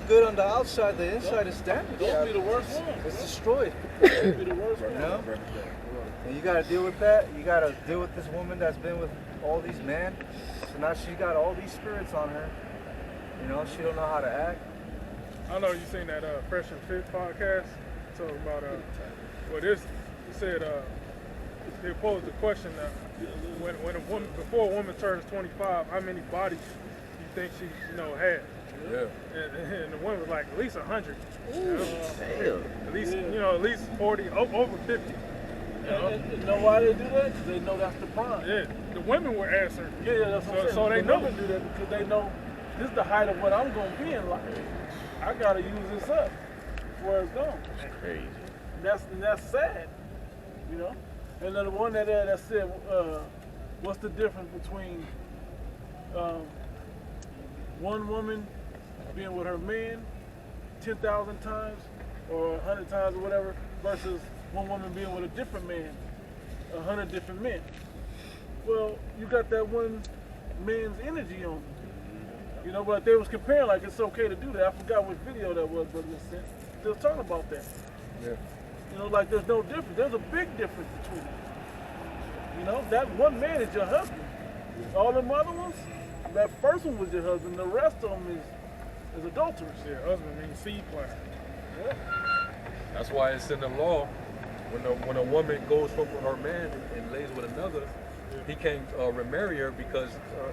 good on the outside, the inside is damaged. Don't be the worst one. It's destroyed. Don't be the worst one. You know? And you gotta deal with that. You gotta deal with this woman that's been with all these men. So now she got all these spirits on her. You know, she don't know how to act. I know you seen that Fresh and Fit podcast. Talking about this said they posed the question when a woman before a woman turns 25, how many bodies you think she had? Yeah. And the woman was like at least 100. Damn. At least at least 40, over 50. And you know why they do that? Because they know that's the prime. Yeah, the women were answering. Yeah, that's what I'm saying. So they the know. women do that because they know this is the height of what I'm going to be in life. I got to use this up before it's gone. That's crazy. And that's sad, you know. And then the one that said, what's the difference between one woman being with her man 10,000 times or 100 times or whatever versus one woman being with a different man, 100 different men? Well, you got that one man's energy on you. But they was comparing like it's okay to do that. I forgot what video that was, but they was talking about that. Yeah. Like there's no difference. There's a big difference between them. That one man is your husband. All them other ones, that first one was your husband. The rest of them is adulterers. Yeah, husband means seed planter. Yeah. That's why it's in the law. When a woman goes from her man and lays with another, he can't remarry her because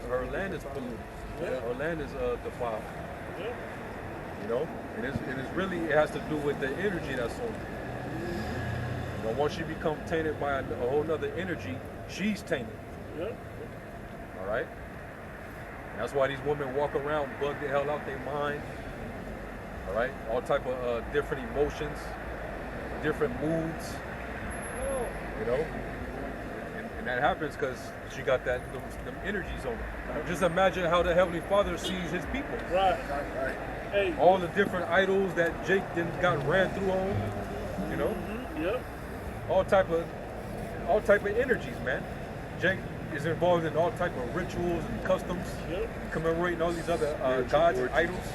her land is polluted. Yeah. Her land is defiled. Yeah. It has to do with the energy that's on her. Once you become tainted by a whole nother energy, she's tainted. Yeah. All right? And that's why these women walk around, bug the hell out their mind. All right? All type of different emotions, different moods. And that happens because she got them energies on her. Just imagine how the Heavenly Father sees his people. Right. Hey. All the different idols that Jake got ran through on, Mm-hmm. Yep. all type of energies, man. Jake is involved in all type of rituals and customs, commemorating all these other gods and idols.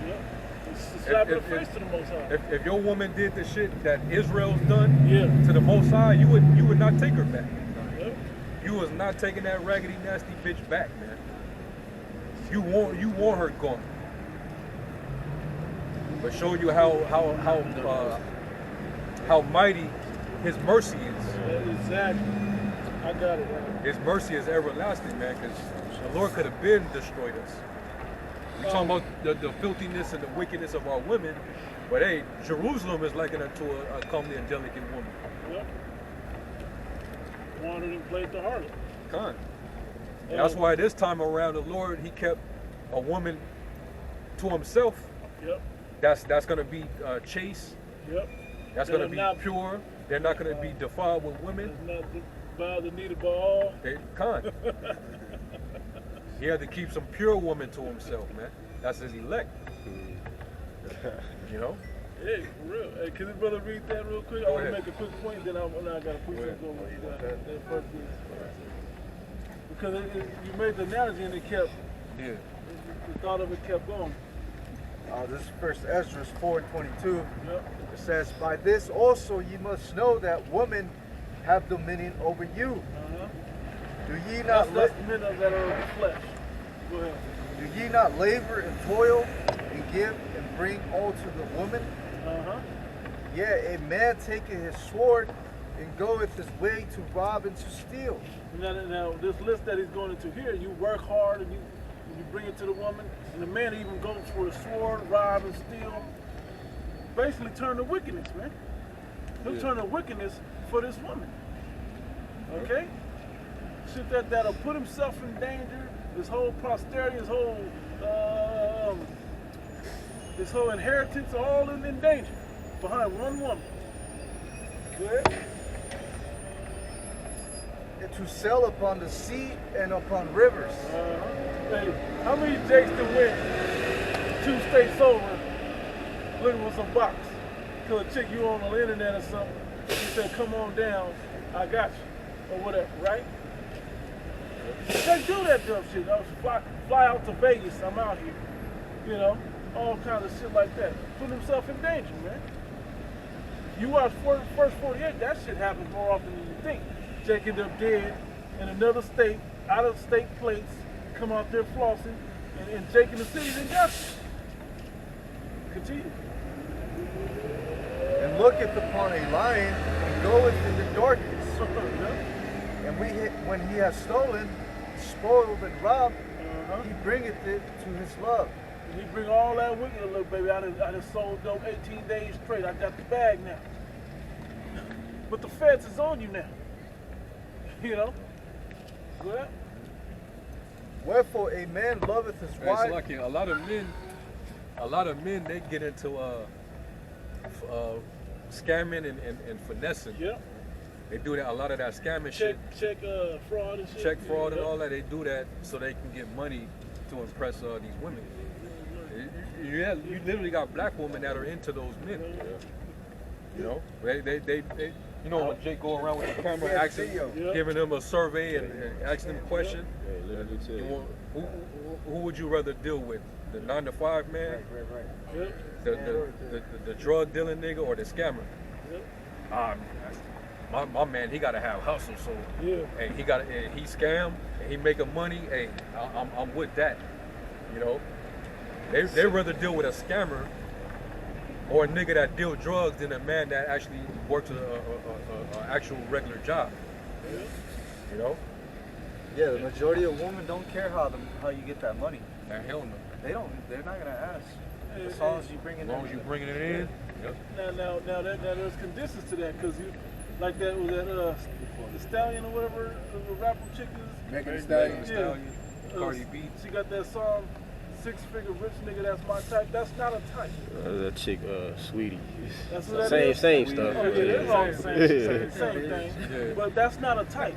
Yep. It's a slap in the face to the Most High. If your woman did the shit that Israel's done Yeah. to the Most High, you would not take her back. Yep. You was not taking that raggedy, nasty bitch back, man. You want her gone. But show you how mighty His mercy is. Exactly. I got it. Right. His mercy is everlasting, man, because the Lord could have been destroyed us. We're talking about the filthiness and the wickedness of our women, but hey, Jerusalem is likened unto a comely and delicate woman. Yep. Wandered and played the harlot. Con. That's why this time around the Lord, He kept a woman to Himself. Yep. That's going to be chaste. Yep. That's going to be pure. They're not going to be defiled with women. Not bow the knee to Baal. They can't. He had to keep some pure woman to Himself, man. That's His elect. Hey, for real. Hey, can this brother read that real quick? I want to make a quick point, then I got to put something on that first piece. Because you made the analogy and it kept, the thought of it kept going. This is First Ezra 4:22. Yep. It says, "By this also ye must know that women have dominion over you. Uh-huh. Do ye not That's the men that are of the flesh. Go ahead. do ye not labor and toil and give and bring all to the woman? Uh-huh. Yea, a man taketh his sword and goeth his way to rob and to steal." Now, this list that he's going into here, you work hard and you bring it to the woman, and the man even goes for a sword, rob and steal. Basically turn to wickedness, man. He'll turn to wickedness for this woman. Okay? Shit that'll put himself in danger, his whole posterity, his whole inheritance, all in danger behind one woman. Go ahead. And to sail upon the sea and upon rivers. Hey, how many Jakes that went 2 states over looking for some box? Because a chick you on the internet or something, you said, "Come on down, I got you," or whatever, right? They do that dumb shit. Fly out to Vegas, I'm out here. all kinds of shit like that, putting himself in danger, man. You watch first 48, that shit happens more often than you think. Jake ended up dead in another state, out of state plates, come out there flossing, and Jake in the city's in justice. Continue. And look at the pawnee lion and go into the darkness. Yeah. And when he has stolen, spoiled, and robbed, Uh-huh. he bringeth it to his love. And he bring all that with you, little baby. I done sold dope 18 days straight. I got the bag now. But the feds is on you now. You know? Go ahead. Wherefore a man loveth his It's wife. like a lot of men, they get into scamming and finessing. Yep. They do that, a lot of that scamming shit. Check fraud and shit. Check fraud and Yep. all that. They do that so they can get money to impress these women. You literally got black women that are into those men. You know, they you know, when Jake go around with the camera, Yeah, asking, video. giving them a survey and asking them questions. Who would you rather deal with, the 9-to-5 man, Yep. the drug dealing nigga, or the scammer? Yep. My man, he gotta have hustle. So Yeah. hey, he scam and he making money. Hey, I'm with that. You know, they rather deal with a scammer or a nigga that deal drugs than a man that actually works a actual regular job. You know? Yeah, the majority of women don't care how you get that money. And hell no. They're not gonna ask. Hey, As long as you bring it As long as you bringing it in. Yep. Now there's conditions to that, because you, like that, was that the Stallion or whatever, the rapper chick is? Megan Thee Megan Thee Stallion. Stallion, Cardi B. She got that song, 6-figure rich nigga, that's my type. That's not a type. That chick, Sweetie. That's what that Same, is? same stuff. Oh, yeah, it's all the same thing. Yeah. But that's not a type.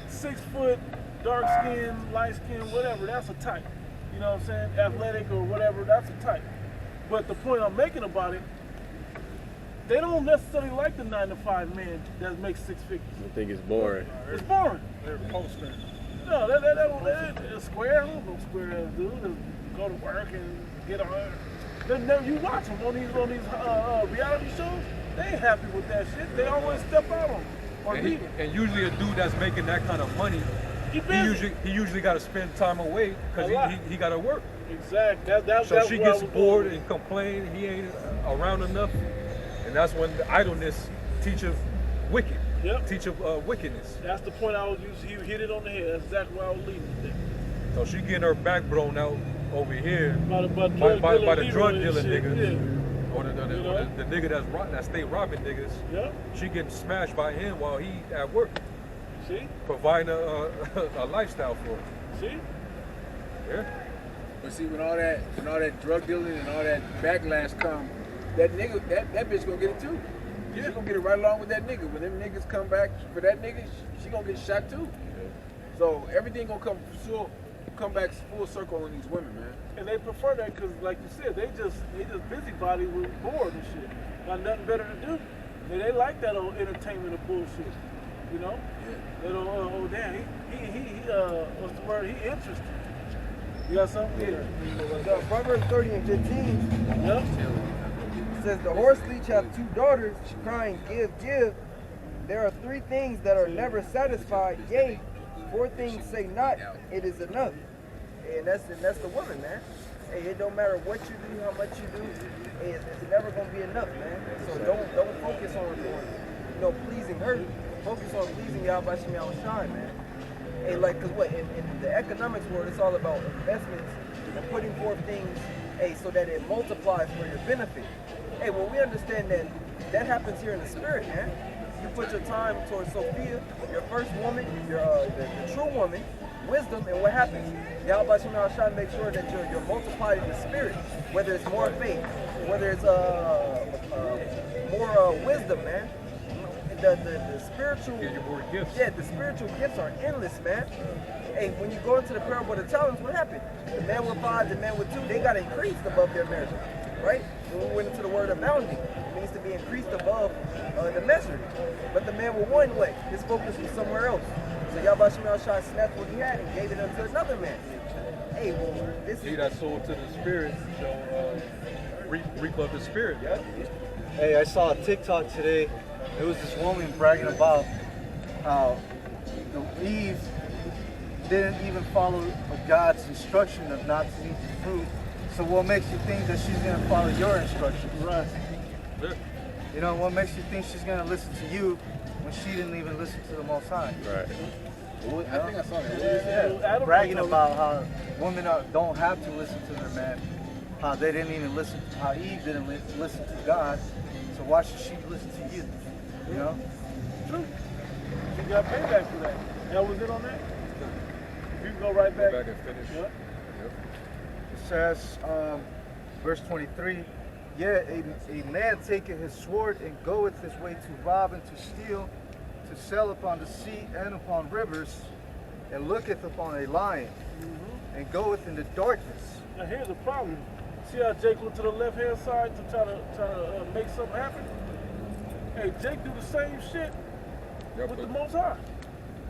6 foot, dark skin, light skin, whatever, that's a type. You know what I'm saying? Athletic or whatever, that's a type. But the point I'm making about it, they don't necessarily like the 9-to-5 man that makes 6 figures. I think it's boring. It's boring. They're posting. No, that square, I don't know square ass dude. Just go to work and get on. You watch them on these reality shows. They ain't happy with that shit. They always step out on them. Or And usually a dude that's making that kind of money, he usually got to spend time away because he got to work. Exactly. That's So she where I gets was bored going. and complain he ain't around enough, and that's when the idleness teaches wicked. Yep. Teach of wickedness. That's the point I was using. You hit it on the head. That's exactly where I was leading with that. So she getting her back blown out over here By the by the drug dealer niggas, Yeah. or the nigga that stay robbing niggas. Yeah. She getting smashed by him while he at work, See? providing a lifestyle for him. See? Yeah. But see, when all that drug dealing and all that backlash come, that nigga, that bitch gonna get it too. She gonna get it right along with that nigga. When them niggas come back for that nigga, she gonna get shot too. So everything gonna come back full circle on these women, man. And they prefer that because, like you said, they just busybody with bored and shit. Got nothing better to do. They like that old entertainment of bullshit. You know? They don't, oh damn, he what's the word? He interested. You got something? So Proverbs 30 and 15 Yeah. says, the horse leech hath 2 daughters, crying, give, give. There are 3 things that are never satisfied, yea, 4 things say not, it is enough. And that's the woman, man. Hey, it don't matter what you do, how much you do, hey, it's never gonna be enough, man. So don't focus on pleasing her. Focus on pleasing Yahweh Shem Shai, man. Hey, like, cause what in the economics world, it's all about investments and putting forth things, hey, so that it multiplies for your benefit. Hey, well, we understand that happens here in the spirit, man. You put your time towards Sophia, your first woman, the true woman, wisdom, and what happens? Yahweh Shem Shai makes sure that you're multiplied in the spirit, whether it's more faith, whether it's more wisdom, man. The spiritual, Get you more gifts. yeah, the spiritual gifts are endless, man. Hey, when you go into the parable of the talents, what happened? The man with 5, the man with 2, they got increased above their measure, right? When we went into the word abounding, it means to be increased above the measure. But the man with 1, what? His focus was somewhere else. So Yahweh Shem Shai snatched what he had and gave it unto another man. Hey, well, this He is that sold to the spirit shall reap of the spirit. Yeah. Hey, I saw a TikTok today. It was this woman bragging about how Eve didn't even follow God's instruction of not to eat the fruit. So what makes you think that she's gonna follow your instructions? Right. Yeah. You know, what makes you think she's gonna listen to you when she didn't even listen to the Most High? Right. I think I saw that. Yeah, bragging about how women don't have to listen to their man, how they didn't even listen, how Eve didn't listen to God, so why should she listen to you? You know? True. She got payback for that. That was it on that? You can go right back. Go back and finish. Yeah. Yep. It says, verse 23, yeah, a man taketh his sword and goeth his way to rob and to steal, to sell upon the sea and upon rivers, and looketh upon a lion, and goeth in the darkness. Now here's the problem. See how Jake went to the left hand side to try to make something happen? Hey, Jake do the same shit Yep. with the Most High.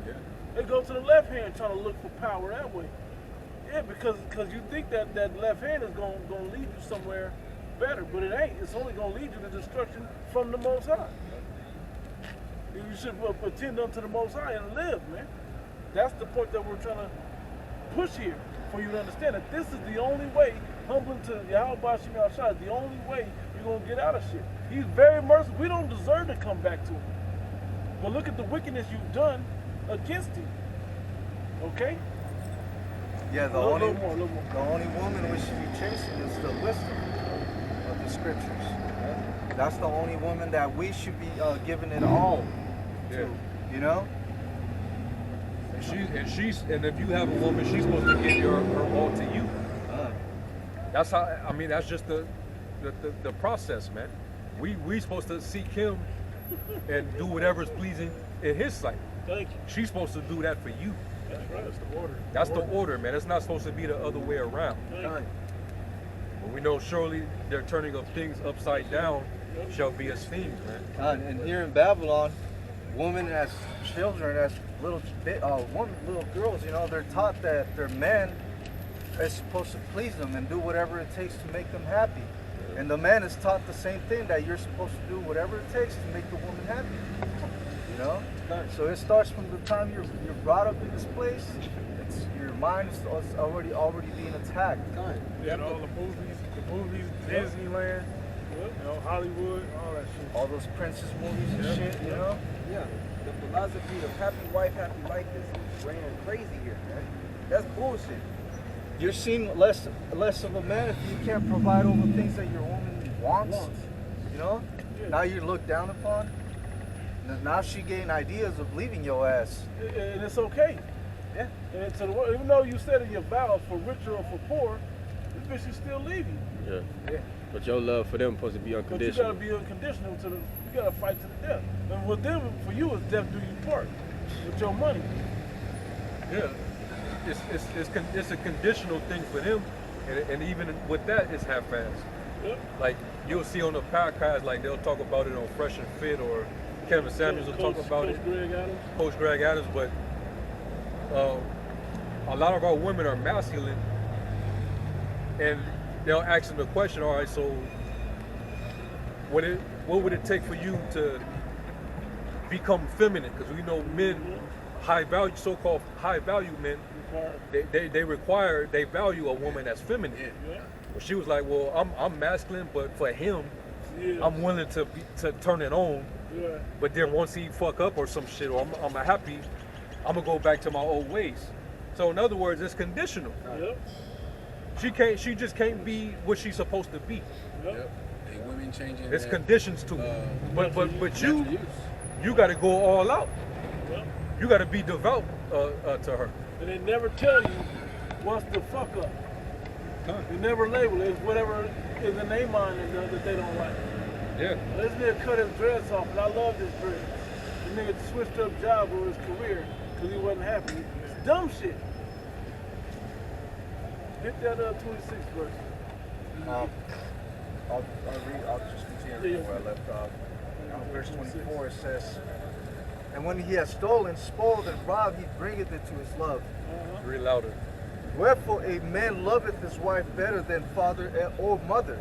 Yeah. They go to the left hand trying to look for power that way. Yeah, because you think that left hand is gonna lead you somewhere better, but it ain't. It's only gonna lead you to destruction from the Most High. You should attend unto the Most High and live, man. That's the point that we're trying to push here for you to understand that this is the only way, humbling to Yahweh Bashim Yahshua, is the only way you're gonna get out of shit. He's very merciful. We don't deserve to come back to him. But look at the wickedness you've done against him. Okay? Yeah, the A little only more. the only woman we should be chasing is the wisdom of the scriptures. That's the only woman that we should be giving it all to. Yeah. You know? And if you have a woman, she's supposed to give her all to you. That's how. I mean, that's just the process, man. We supposed to seek him and do whatever's pleasing in his sight. Thank you. She's supposed to do that for you. That's right. That's the order. That's the order, man. It's not supposed to be the other way around. Thank you. But we know surely their turning of things upside down shall be esteemed, man. And here in Babylon, women as children, as little girls, you know, they're taught that their man is supposed to please them and do whatever it takes to make them happy. And the man is taught the same thing, that you're supposed to do whatever it takes to make the woman happy. You know? So it starts from the time you're brought up in this place. Your mind is already being attacked. Yeah, all the movies, Disneyland, you know, Hollywood, all that shit. All those princess movies and shit, you know? yeah. The philosophy of happy wife, happy life is ran crazy here, man. That's bullshit. You're seen less of a man if you can't provide all the things that your woman wants. You know? Yeah. Now you're looked down upon. Now she getting ideas of leaving your ass. And it's okay. Yeah. And to the world, even though you said in your vows for richer or for poor, this bitch is still leaving. Yeah. Yeah. But your love for them supposed to be But you gotta unconditional. be unconditional you gotta fight to the death. And with them, for you, it's death do you part with your money. Yeah. It's a conditional thing for them, and even with that, it's half-assed. Yep. Like you'll see on the podcast, like they'll talk about it on Fresh and Fit, or Kevin Samuels will talk about it. Greg Adams. Coach Greg Adams, but a lot of our women are masculine, and they'll ask them the question, all right, so what would it take for you to become feminine? Because we know men, so-called high value men, they value a woman that's feminine. Yeah. Well, she was like, well, I'm masculine, but for him, Yeah. I'm willing to turn it on. Yeah. But then once he fuck up or some shit, or I'm happy, I'm gonna go back to my old ways. So in other words, it's conditional. Yep. She just can't be what she's supposed to be. Yep. Hey, women changing. It's that, conditions to it. But natural use. you got to go all out. Yep. You got to be devout to her. And they never tell you what's the fuck up. They never label it. It's whatever is in their mind that they don't like. Yeah. This nigga cut his dreads off, and I love this dread. This nigga switched up job or his career because he wasn't happy. It's dumb shit. Hit that 26 verse. I'll just continue from where I left off. Verse 24 it says, and when he has stolen, spoiled, and robbed, he bringeth it to his love. Read louder. Wherefore a man loveth his wife better than father or mother.